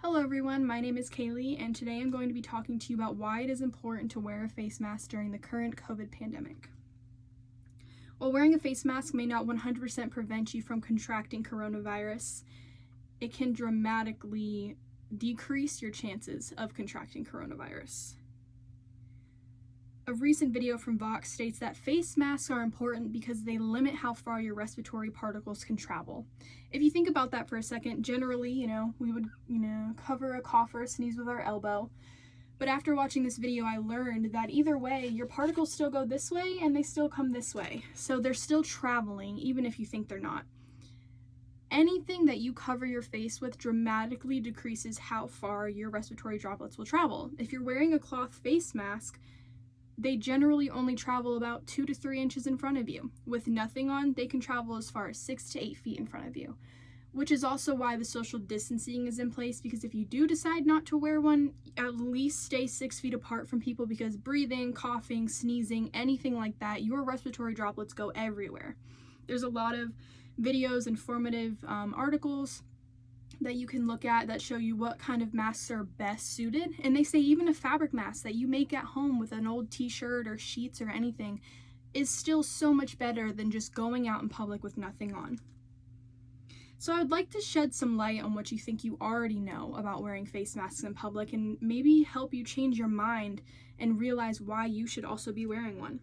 Hello everyone, my name is Kaylee, and today I'm going to be talking to you about why it is important to wear a face mask during the current COVID pandemic. While wearing a face mask may not 100% prevent you from contracting coronavirus, it can dramatically decrease your chances of contracting coronavirus. A recent video from Vox states that face masks are important because they limit how far your respiratory particles can travel. If you think about that for a second, generally, we would, cover a cough or a sneeze with our elbow. But after watching this video, I learned that either way, your particles still go this way and they still come this way. So they're still traveling, even if you think they're not. Anything that you cover your face with dramatically decreases how far your respiratory droplets will travel. If you're wearing a cloth face mask, they generally only travel about 2 to 3 inches in front of you. With nothing on, they can travel as far as 6 to 8 feet in front of you, which is also why the social distancing is in place, because if you do decide not to wear one, at least stay 6 feet apart from people, because breathing, coughing, sneezing, anything like that, your respiratory droplets go everywhere. There's a lot of videos, informative articles that you can look at that show you what kind of masks are best suited, and they say even a fabric mask that you make at home with an old t-shirt or sheets or anything is still so much better than just going out in public with nothing on. So I would like to shed some light on what you think you already know about wearing face masks in public and maybe help you change your mind and realize why you should also be wearing one.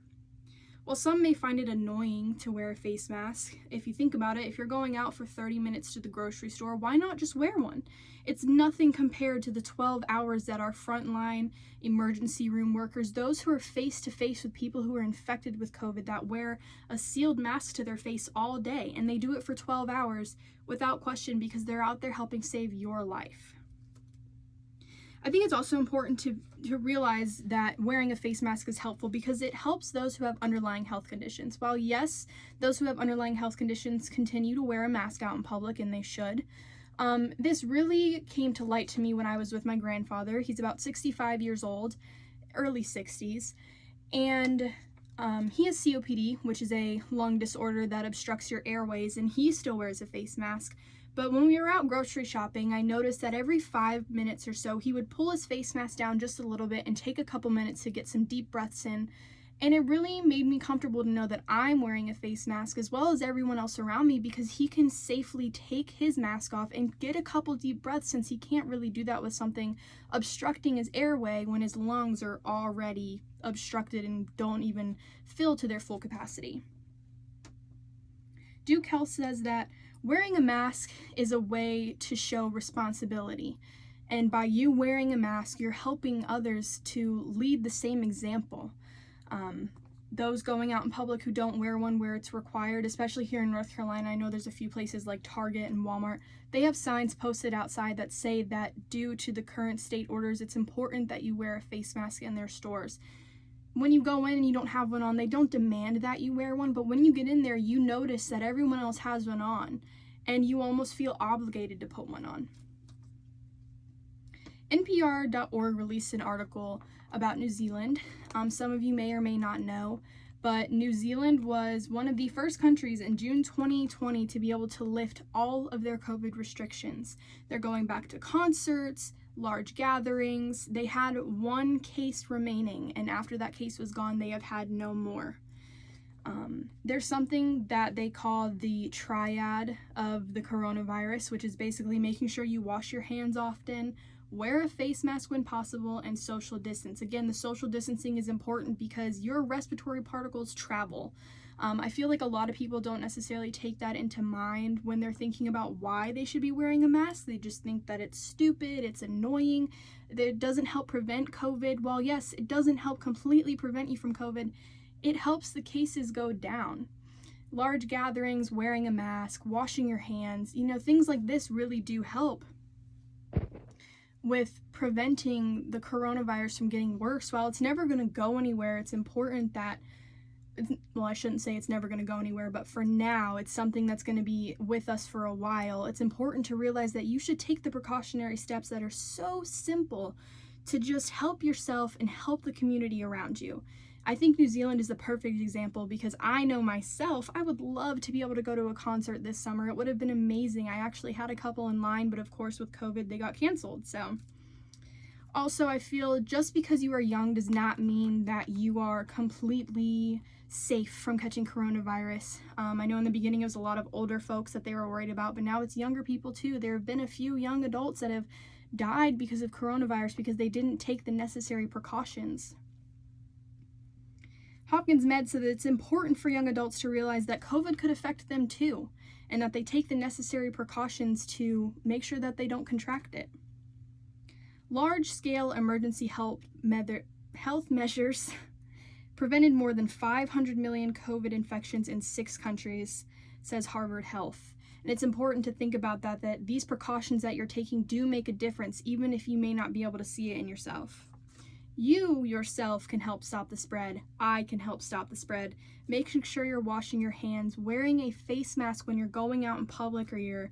While some may find it annoying to wear a face mask, if you think about it, if you're going out for 30 minutes to the grocery store, why not just wear one? It's nothing compared to the 12 hours that our frontline emergency room workers, those who are face to face with people who are infected with COVID, that wear a sealed mask to their face all day, and they do it for 12 hours without question because they're out there helping save your life. I think it's also important to realize that wearing a face mask is helpful because it helps those who have underlying health conditions. While yes, those who have underlying health conditions continue to wear a mask out in public, and they should, this really came to light to me when I was with my grandfather. He's about 65 years old, early 60s, and he has COPD, which is a lung disorder that obstructs your airways, and he still wears a face mask. But when we were out grocery shopping, I noticed that every 5 minutes or so, he would pull his face mask down just a little bit and take a couple minutes to get some deep breaths in. And it really made me comfortable to know that I'm wearing a face mask as well as everyone else around me, because he can safely take his mask off and get a couple deep breaths, since he can't really do that with something obstructing his airway when his lungs are already obstructed and don't even fill to their full capacity. Duke Health says that wearing a mask is a way to show responsibility. And by you wearing a mask, you're helping others to lead the same example. Those going out in public who don't wear one where it's required, especially here in North Carolina, I know there's a few places like Target and Walmart, they have signs posted outside that say that due to the current state orders, it's important that you wear a face mask in their stores. When you go in and you don't have one on, they don't demand that you wear one, but when you get in there, you notice that everyone else has one on, and you almost feel obligated to put one on. NPR.org released an article about New Zealand. Some of you may or may not know, but New Zealand was one of the first countries in June 2020 to be able to lift all of their COVID restrictions. They're going back to concerts, large gatherings. They had one case remaining, and after that case was gone, they have had no more. There's something that they call the triad of the coronavirus, which is basically making sure you wash your hands often, wear a face mask when possible, and social distance. Again, the social distancing is important because your respiratory particles travel. I feel like a lot of people don't necessarily take that into mind when they're thinking about why they should be wearing a mask. They just think that it's stupid, it's annoying, that it doesn't help prevent COVID. While yes, it doesn't help completely prevent you from COVID, it helps the cases go down. Large gatherings, wearing a mask, washing your hands, things like this really do help with preventing the coronavirus from getting worse. While it's never going to go anywhere, it's important that, well, I shouldn't say it's never going to go anywhere, but for now, it's something that's going to be with us for a while. It's important to realize that you should take the precautionary steps that are so simple to just help yourself and help the community around you. I think New Zealand is a perfect example because I know myself, I would love to be able to go to a concert this summer. It would have been amazing. I actually had a couple in line, but of course with COVID, they got canceled. So also, I feel just because you are young does not mean that you are completely safe from catching coronavirus. I know in the beginning it was a lot of older folks that they were worried about, but now it's younger people too. There have been a few young adults that have died because of coronavirus because they didn't take the necessary precautions. Hopkins Med said that it's important for young adults to realize that COVID could affect them too, and that they take the necessary precautions to make sure that they don't contract it. Large-scale emergency health measures prevented more than 500 million COVID infections in 6 countries, says Harvard Health. And it's important to think about that these precautions that you're taking do make a difference, even if you may not be able to see it in yourself. You yourself can help stop the spread. I can help stop the spread. Making sure you're washing your hands, wearing a face mask when you're going out in public or you're,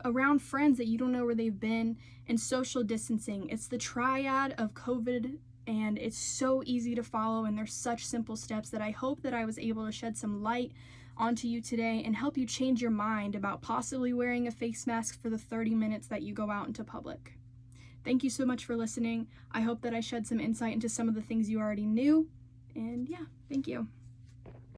around friends that you don't know where they've been, and social distancing. It's the triad of COVID, and it's so easy to follow, and there's such simple steps that I hope that I was able to shed some light onto you today and help you change your mind about possibly wearing a face mask for the 30 minutes that you go out into public. Thank you so much for listening. I hope that I shed some insight into some of the things you already knew, and yeah, thank you.